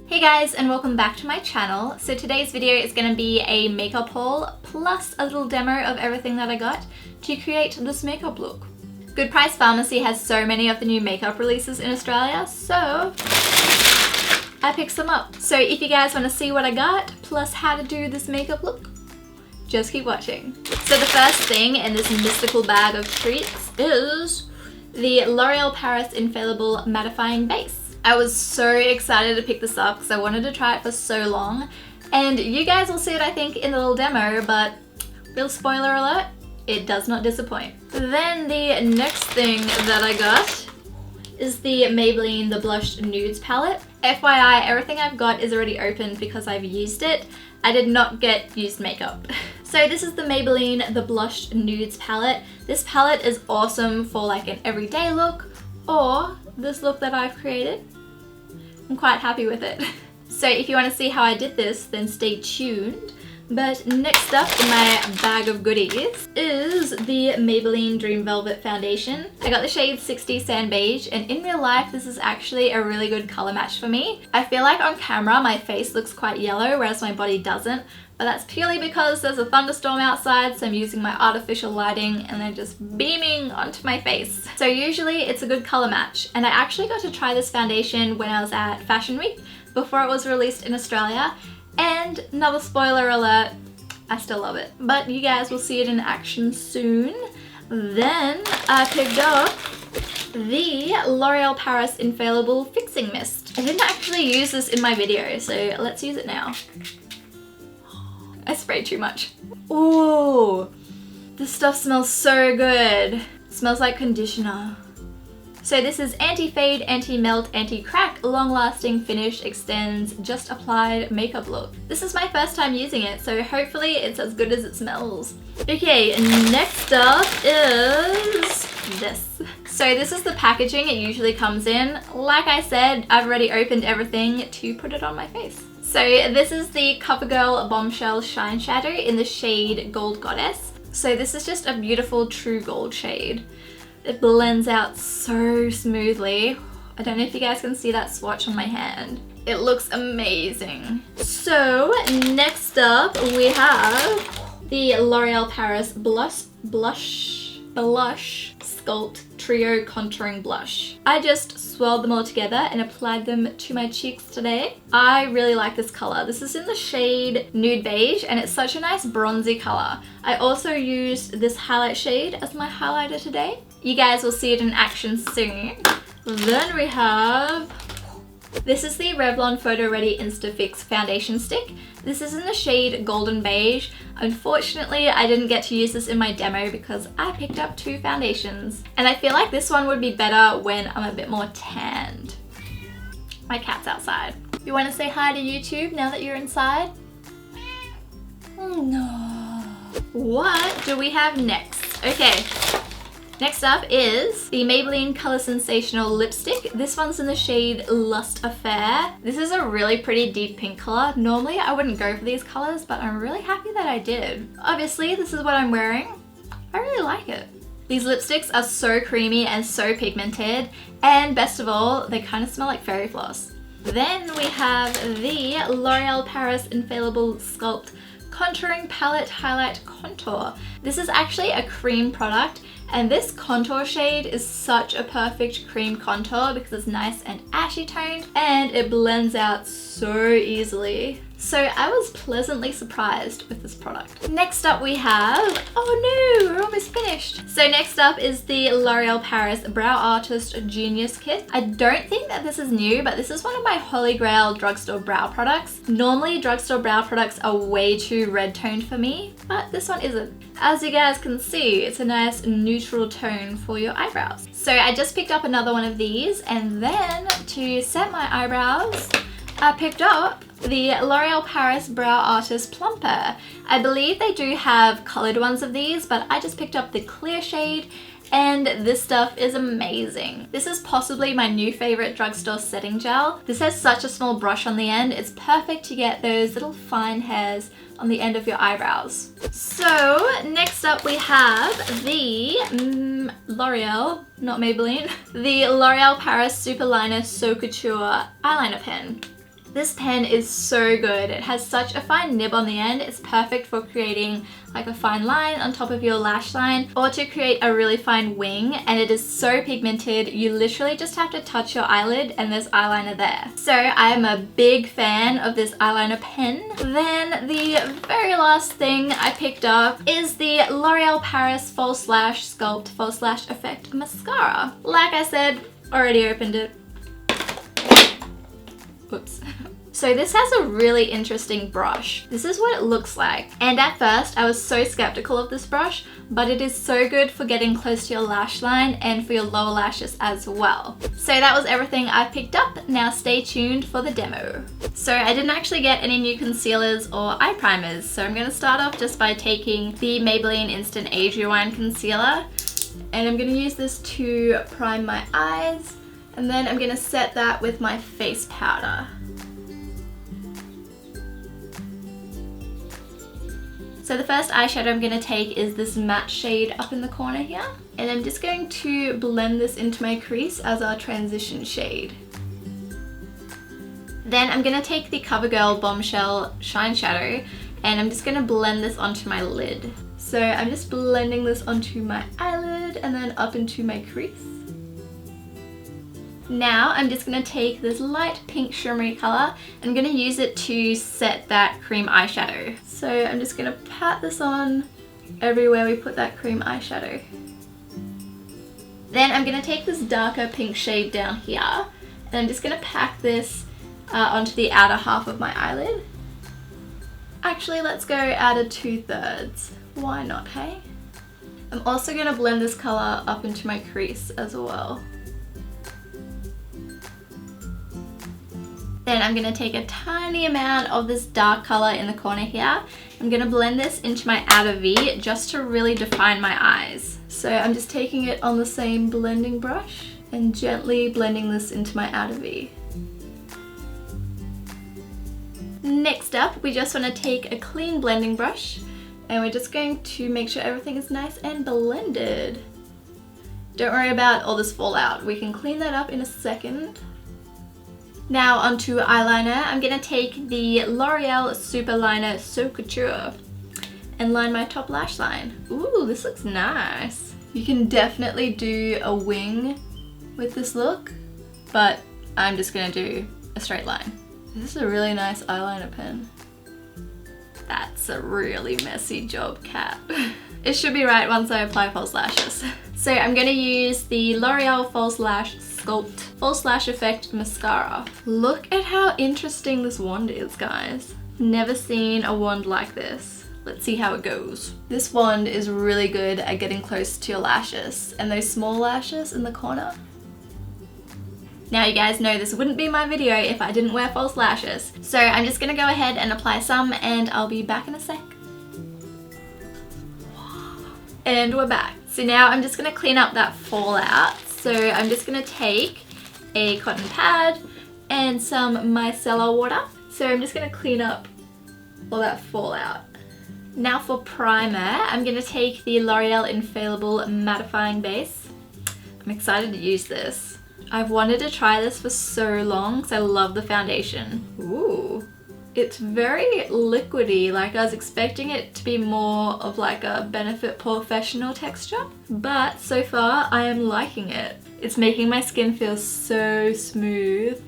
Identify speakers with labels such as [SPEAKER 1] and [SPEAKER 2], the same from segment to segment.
[SPEAKER 1] Hey guys, and welcome back to my channel. So today's video is going to be a makeup haul plus a little demo of everything that I got to create this makeup look. Good Price Pharmacy has so many of the new makeup releases in Australia, so I picked some up. So if you guys want to see what I got plus how to do this makeup look, just keep watching. So the first thing in this mystical bag of treats is the L'Oreal Paris Infallible Mattifying Base. I was so excited to pick this up because I wanted to try it for so long, and you guys will see it I think in the little demo, but real spoiler alert, it does not disappoint. Then the next thing that I got is the Maybelline The Blushed Nudes palette. FYI, everything I've got is already opened because I've used it. I did not get used makeup. So this is the Maybelline The Blushed Nudes palette. This palette is awesome for like an everyday look or this look that I've created. I'm quite happy with it. So if you want to see how I did this, then stay tuned. But next up in my bag of goodies is the Maybelline Dream Velvet Foundation. I got the shade 60 Sand Beige, and in real life this is actually a really good color match for me. I feel like on camera my face looks quite yellow whereas my body doesn't, but that's purely because there's a thunderstorm outside, so I'm using my artificial lighting and they're just beaming onto my face. So usually it's a good color match, and I actually got to try this foundation when I was at Fashion Week before it was released in Australia. And another spoiler alert, I still love it. But you guys will see it in action soon. Then I picked up the L'Oreal Paris Infallible Fixing Mist. I didn't actually use this in my video, so let's use it now. I sprayed too much. Ooh, this stuff smells so good. It smells like conditioner. So this is anti-fade, anti-melt, anti-crack, long-lasting finish, extends, just applied makeup look. This is my first time using it, so hopefully it's as good as it smells. Okay, next up is this. So this is the packaging it usually comes in. Like I said, I've already opened everything to put it on my face. So this is the Covergirl Bombshell Shine Shadow in the shade Gold Goddess. So this is just a beautiful true gold shade. It blends out so smoothly. I don't know if you guys can see that swatch on my hand. It looks amazing. So next up we have the L'Oreal Paris Blush Sculpt Trio Contouring Blush. I just swirled them all together and applied them to my cheeks today. I really like this color. This is in the shade Nude Beige, and it's such a nice bronzy color. I also used this highlight shade as my highlighter today. You guys will see it in action soon. Then we have, this is the Revlon Photoready Instafix Foundation Stick. This is in the shade Golden Beige. Unfortunately, I didn't get to use this in my demo because I picked up 2 foundations. And I feel like this one would be better when I'm a bit more tanned. My cat's outside. You want to say hi to YouTube now that you're inside? Oh no. What do we have next? Okay. Next up is the Maybelline Color Sensational Lipstick. This one's in the shade Lust Affair. This is a really pretty deep pink color. Normally I wouldn't go for these colors, but I'm really happy that I did. Obviously, this is what I'm wearing. I really like it. These lipsticks are so creamy and so pigmented, and best of all, they kind of smell like fairy floss. Then we have the L'Oreal Paris Infallible Sculpt Contouring Palette Highlight Contour. This is actually a cream product, and this contour shade is such a perfect cream contour because it's nice and ashy toned and it blends out so easily. So I was pleasantly surprised with this product. Next up we have, oh no, we're almost finished. So next up is the L'Oreal Paris Brow Artist Genius Kit. I don't think that this is new, but this is one of my holy grail drugstore brow products. Normally drugstore brow products are way too red toned for me, but this one isn't. As you guys can see, it's a nice neutral tone for your eyebrows. So I just picked up another one of these, and then to set my eyebrows, I picked up the L'Oreal Paris Brow Artist Plumper. I believe they do have colored ones of these, but I just picked up the clear shade, and this stuff is amazing. This is possibly my new favorite drugstore setting gel. This has such a small brush on the end. It's perfect to get those little fine hairs on the end of your eyebrows. So next up we have the L'Oreal, not Maybelline, the L'Oreal Paris Super Liner So Couture eyeliner pen. This pen is so good. It has such a fine nib on the end. It's perfect for creating like a fine line on top of your lash line or to create a really fine wing, and it is so pigmented. You literally just have to touch your eyelid and there's eyeliner there. So I am a big fan of this eyeliner pen. Then the very last thing I picked up is the L'Oreal Paris False Lash Sculpt False Lash Effect Mascara. Like I said, already opened it. Oops. So this has a really interesting brush. This is what it looks like. And at first I was so skeptical of this brush, but it is so good for getting close to your lash line and for your lower lashes as well. So that was everything I picked up. Now stay tuned for the demo. So I didn't actually get any new concealers or eye primers. So I'm gonna start off just by taking the Maybelline Instant Age Rewind Concealer. And I'm gonna use this to prime my eyes. And then I'm gonna set that with my face powder. So the first eyeshadow I'm going to take is this matte shade up in the corner here. And I'm just going to blend this into my crease as our transition shade. Then I'm going to take the Covergirl Bombshell Shine Shadow and I'm just going to blend this onto my lid. So I'm just blending this onto my eyelid and then up into my crease. Now I'm just going to take this light pink shimmery colour and I'm going to use it to set that cream eyeshadow. So I'm just going to pat this on everywhere we put that cream eyeshadow. Then I'm going to take this darker pink shade down here and I'm just going to pack this onto the outer half of my eyelid. Actually, let's go outer 2/3. Why not, hey? I'm also going to blend this colour up into my crease as well. Then I'm going to take a tiny amount of this dark colour in the corner here. I'm going to blend this into my outer V just to really define my eyes. So I'm just taking it on the same blending brush and gently blending this into my outer V. Next up, we just want to take a clean blending brush and we're just going to make sure everything is nice and blended. Don't worry about all this fallout. We can clean that up in a second. Now onto eyeliner. I'm going to take the L'Oreal Super Liner So Couture and line my top lash line. Ooh, this looks nice. You can definitely do a wing with this look, but I'm just going to do a straight line. This is a really nice eyeliner pen. That's a really messy job, Kat. It should be right once I apply false lashes. So I'm going to use the L'Oreal False Lash Sculpt False Lash Effect Mascara. Look at how interesting this wand is, guys. Never seen a wand like this. Let's see how it goes. This wand is really good at getting close to your lashes and those small lashes in the corner. Now you guys know this wouldn't be my video if I didn't wear false lashes. So I'm just going to go ahead and apply some and I'll be back in a sec. And we're back. So now I'm just going to clean up that fallout. So I'm just going to take a cotton pad and some micellar water. So I'm just going to clean up all that fallout. Now for primer, I'm going to take the L'Oreal Infallible Mattifying Base. I'm excited to use this. I've wanted to try this for so long because I love the foundation. Ooh. It's very liquidy, like I was expecting it to be more of like a Benefit Professional texture, but so far I am liking it. It's making my skin feel so smooth.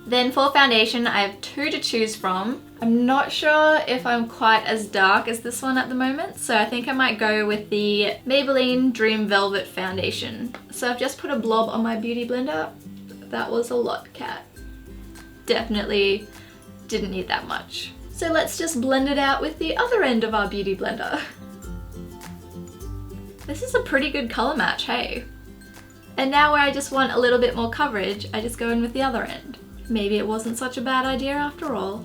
[SPEAKER 1] Then for foundation, I have two to choose from. I'm not sure if I'm quite as dark as this one at the moment, so I think I might go with the Maybelline Dream Velvet Foundation. So I've just put a blob on my beauty blender. That was a lot, Kat. Definitely didn't need that much. So let's just blend it out with the other end of our beauty blender. This is a pretty good color match, hey? And now where I just want a little bit more coverage, I just go in with the other end. Maybe it wasn't such a bad idea after all.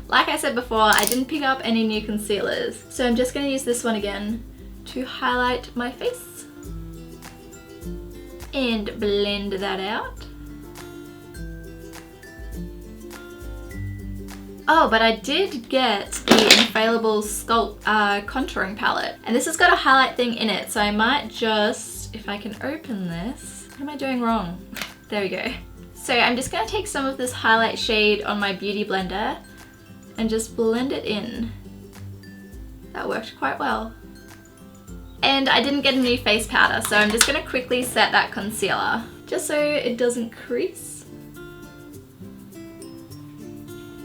[SPEAKER 1] Like I said before, I didn't pick up any new concealers, so I'm just going to use this one again to highlight my face and blend that out. Oh, but I did get the Infallible Sculpt contouring palette, and this has got a highlight thing in it, so I might just, if I can open this, what am I doing wrong? There we go. So So I'm just going to take some of this highlight shade on my beauty blender and just blend it in. That worked quite well. And I didn't get a new face powder, so I'm just going to quickly set that concealer just so it doesn't crease.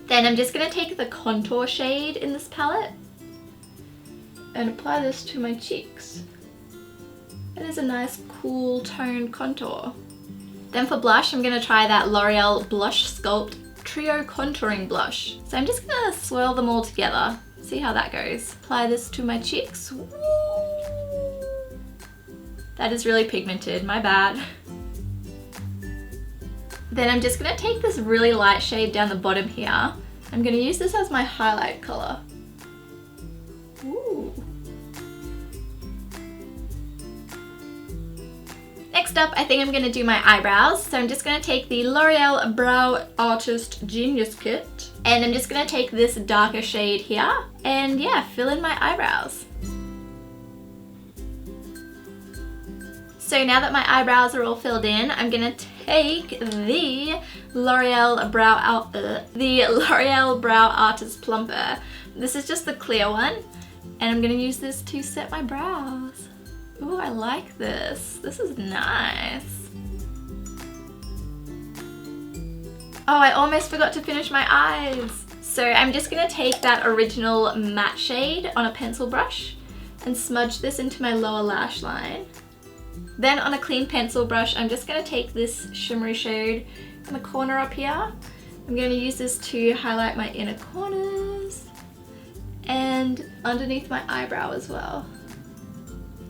[SPEAKER 1] Then I'm just going to take the contour shade in this palette and apply this to my cheeks. It is a nice cool toned contour. Then for blush, I'm going to try that L'Oreal Blush Sculpt Trio Contouring Blush. So I'm just going to swirl them all together, see how that goes. Apply this to my cheeks. Woo! That is really pigmented, my bad. Then I'm just going to take this really light shade down the bottom here. I'm going to use this as my highlight color. Ooh. Next up, I think I'm going to do my eyebrows. So I'm just going to take the L'Oreal Brow Artist Genius Kit. And I'm just going to take this darker shade here. And yeah, fill in my eyebrows. So now that my eyebrows are all filled in, I'm going to take the L'Oreal Brow Artist Plumper. This is just the clear one. And I'm going to use this to set my brows. Ooh, I like this. This is nice. Oh, I almost forgot to finish my eyes. So I'm just going to take that original matte shade on a pencil brush and smudge this into my lower lash line. Then on a clean pencil brush, I'm just going to take this shimmery shade in the corner up here. I'm going to use this to highlight my inner corners and underneath my eyebrow as well.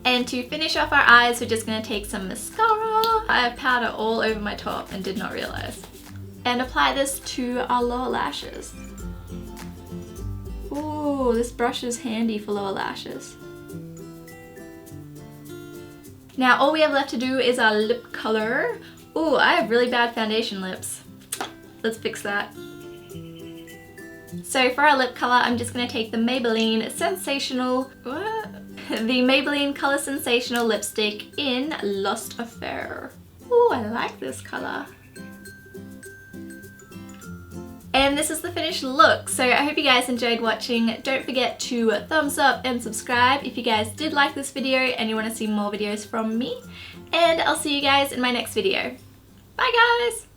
[SPEAKER 1] And to finish off our eyes, we're just going to take some mascara. I have powder all over my top and did not realize. And apply this to our lower lashes. Ooh, this brush is handy for lower lashes. Now all we have left to do is our lip color. Ooh, I have really bad foundation lips. Let's fix that. So for our lip color, I'm just going to take the Maybelline Sensational... What? The Maybelline Color Sensational lipstick in Lost Affair. Ooh, I like this color. And this is the finished look. So I hope you guys enjoyed watching. Don't forget to thumbs up and subscribe if you guys did like this video and you want to see more videos from me. And I'll see you guys in my next video. Bye guys!